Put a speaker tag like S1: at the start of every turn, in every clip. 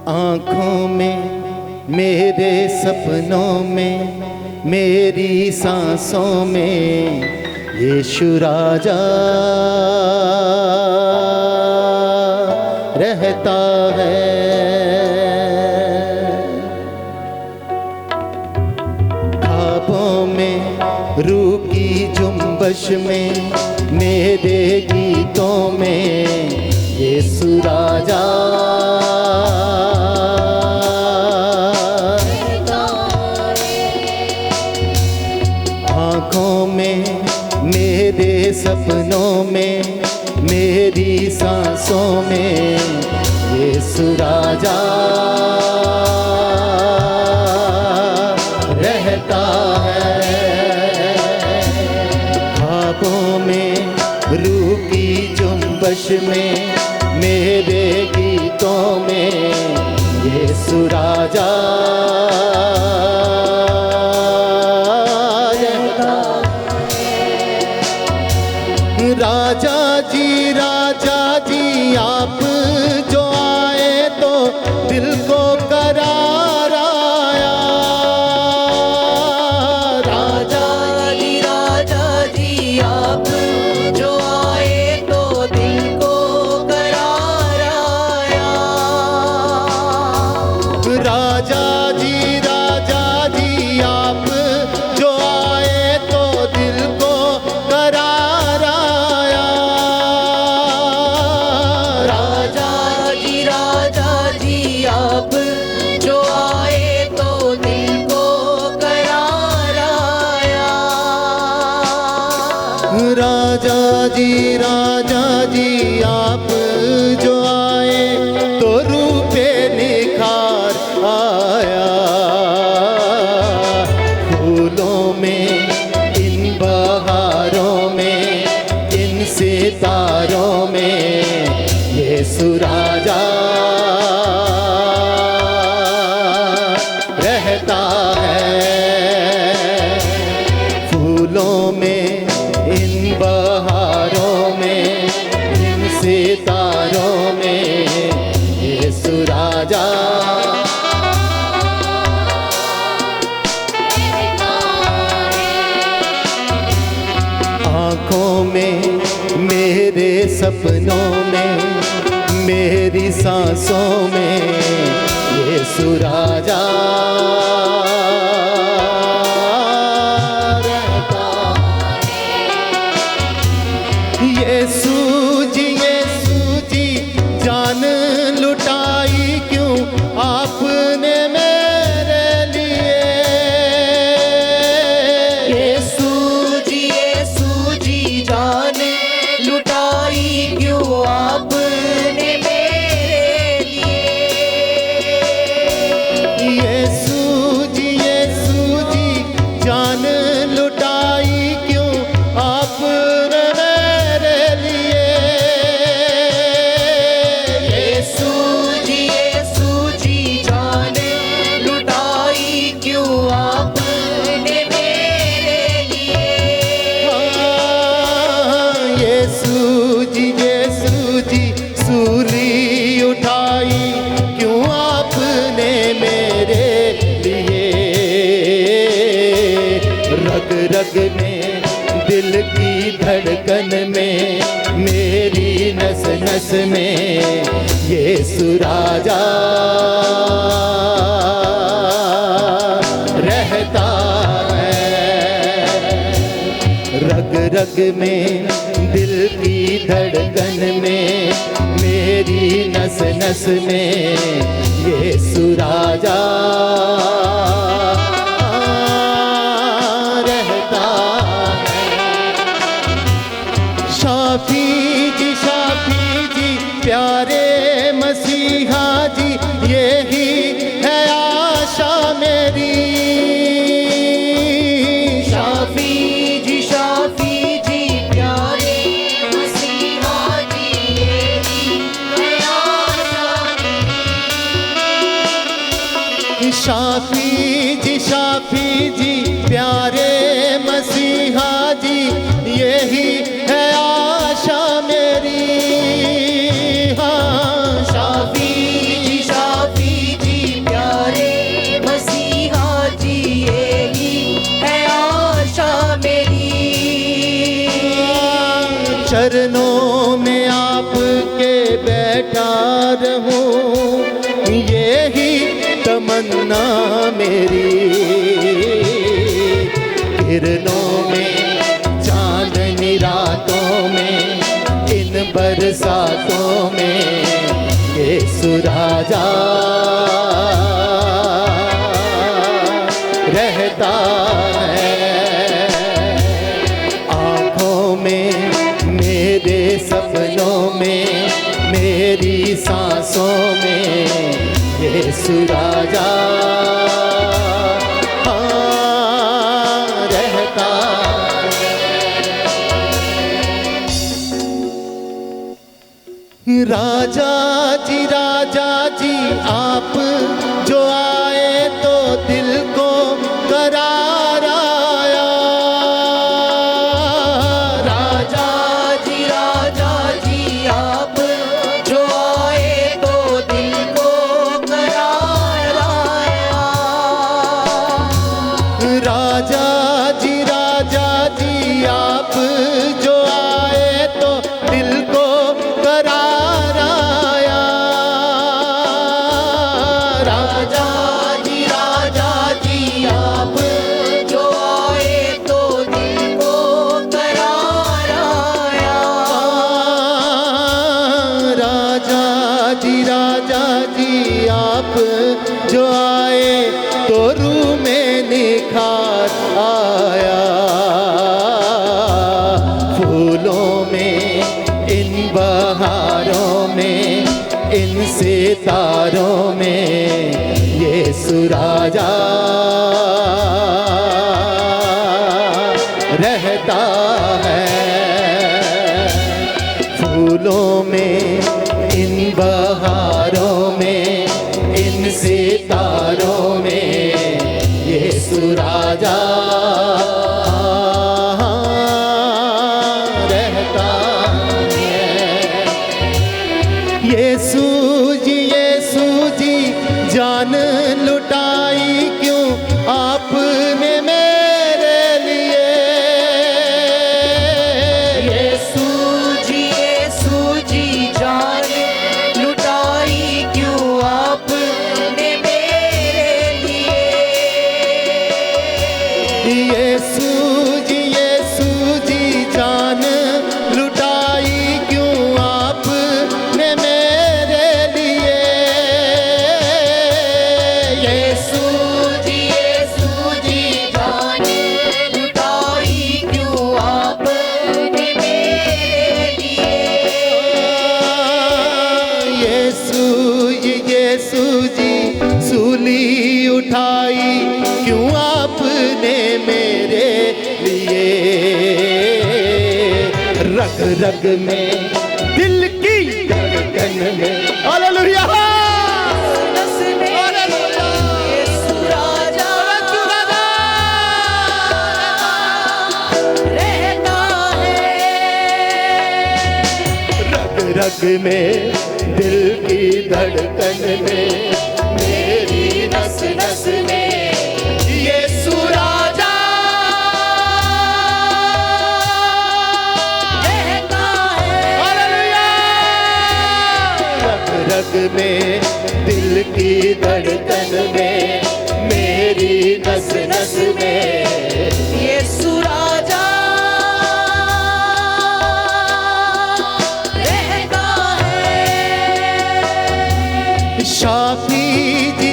S1: आँखों में, मेरे सपनों में, मेरी सांसों में यीशु राजा रहता है। ख्वाबों में, रूह की जुम्बश में, मेरे गीतों में यीशु राजा आँखों में, मेरे सपनों में, मेरी सांसों में यीशु राजा रहता है। ख्वाबों में, रूह की जुम्बश में, मेरे गीतों में यीशु राजा राजा जी आप जो आए तो दिल को करार आया। राजा जी आप जो आए तो दिल को करार आया। राजा जी आप जो आए तो दिल को करार आया। आप जो आए तो दिल को करार आया। राजा जी आप जो आए तो रूह पे निखार आया। फूलों में, इन बहारों में, इन सितारों में यीशु राजा रहता है। फूलों में, इन बहारों में, इन सितारों में यीशु राजा आँखों में, मेरे सपनों में, मेरी सांसों में यीशु राजा रहता है। यीशु जी जान लुटाई क्यों आपने मेरे लिए। यीशु जी जान लुटाई क्यों आपने मेरे लिए। यीशु जी जान लुटाई क्यों आपने मेरे लिए। यीशु जी जान लुटाई क्यों आपने मेरे लिए। यीशु जी सूली उठाई क्यों आपने मेरे लिए। रग रग में, दिल की धड़कन में, मेरी नस नस में यीशु राजा रहता है। रग रग में, दिल की धड़कन में, मेरी नस नस में यीशु राजा रहता है। शाफी जी प्यारे मसीहा जी यही है आशा मेरी। शाफी जी प्यारे मसीहा जी यही है आशा मेरी। शाफी जी प्यारे मसीहा जी यही है आशा मेरी। हाँ शाफी
S2: के बैठा रहूं, यही तमन्ना मेरी। किरणों में, चांदनी रातों में, इन बरसातों में यीशु राजा रहता है। आँखों में, मेरे सपनों में, मेरी सांसों में यीशु राजा रहता है। राजा जी आप जो आए तो दिल को करार आया।
S1: राजा जी आप जो आए तो दिल को करार आया।
S2: राजा जी आप जो आए तो दिल को करार आया।
S1: राजा जी आप जो आए तो दिल को करार आया।
S2: राजा जी आप जो आए तो रूह में निखार आया। फूलों में, इन बहारों में, इन सितारों में यीशु राजा रहता है। फूलों में, इन बहारों में, इन सितारों में यीशु राजा रहता है। यीशु जी जान लुटाई क्यों आपने मेरे लिए।
S1: यीशु जी जान लुटाई क्यों आपने मेरे लिए।
S2: यीशु जी जान लुटाई क्यों आपने मेरे लिए।
S1: यीशु जी जान लुटाई क्यों आपने मेरे लिए।
S2: यीशु जी सूली उठाई क्यों आपने मेरे लिए। रग रग में, दिल की धड़कन में, हालेलुया
S1: नस में यीशु राजा रहता है।
S2: रग रग में, दिल की धड़कन में, मेरी नस नस में यीशु राजा
S1: रहता है।
S2: हालेलुया। रग रग में, दिल की धड़कन में, मेरी नस नस में
S1: यीशु राजा रहता है।
S2: शाफी जी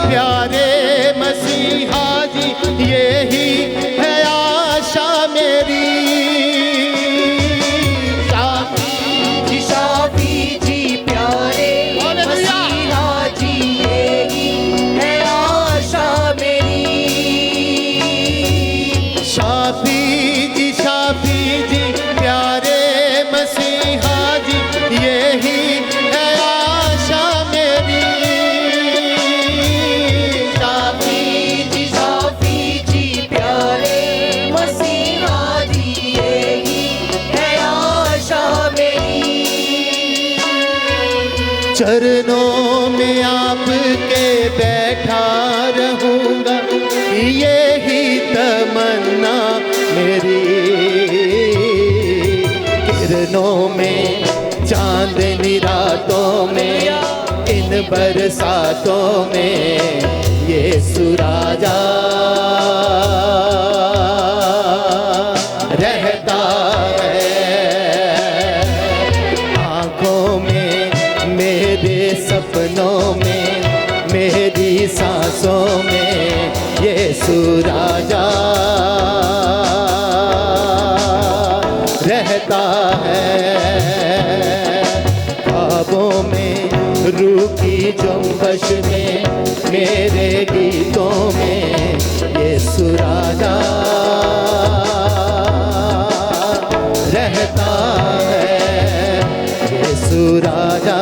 S2: प्यारे मसीहा जी, यही है आशा मेरी।
S1: शाफी जी प्यारे मसीहा जी, यही है आशा मेरी।
S2: शाफी जी प्यारे मसीहा जी, यही है आशा मेरी।
S1: शाफी जी प्यारे मसीहा जी, यही है आशा मेरी।
S2: चरणों में आपके बैठा रहूंगा, यही तमन्ना मेरी। किरणों में, चांदनी रातों में, इन बरसातों में यीशु राजा रहता है। आँखों में, मेरे सपनों में, मेरी सांसों में यीशु राजा रहता है। ख्वाबों में, रूह की जुम्बश में, मेरे गीतों में यीशु राजा रहता है। यीशु राजा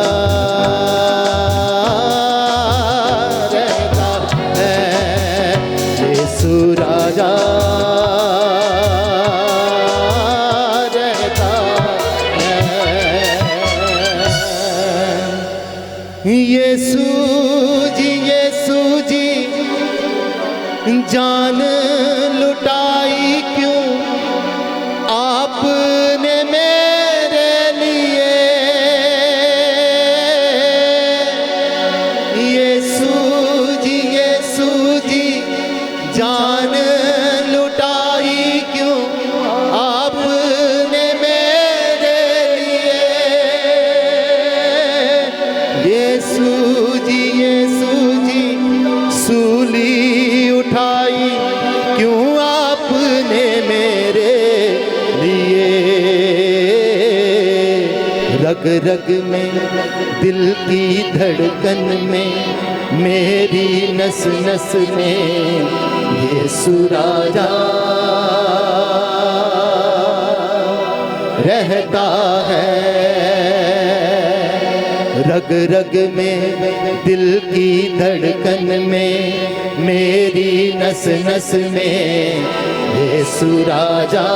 S2: रहता है। यीशु राजा रहता है। यीशु जी जान लुटाई क्यों आपने मेरे लिए। यीशु जी जान लुटाई क्यों आपने मेरे लिए। यीशु जी सूली उठाई क्यों आपने मेरे लिए। रग रग में, दिल की धड़कन में, मेरी नस नस में यीशु राजा रहता है। रग रग में, दिल की धड़कन में, मेरी नस नस में यीशु राजा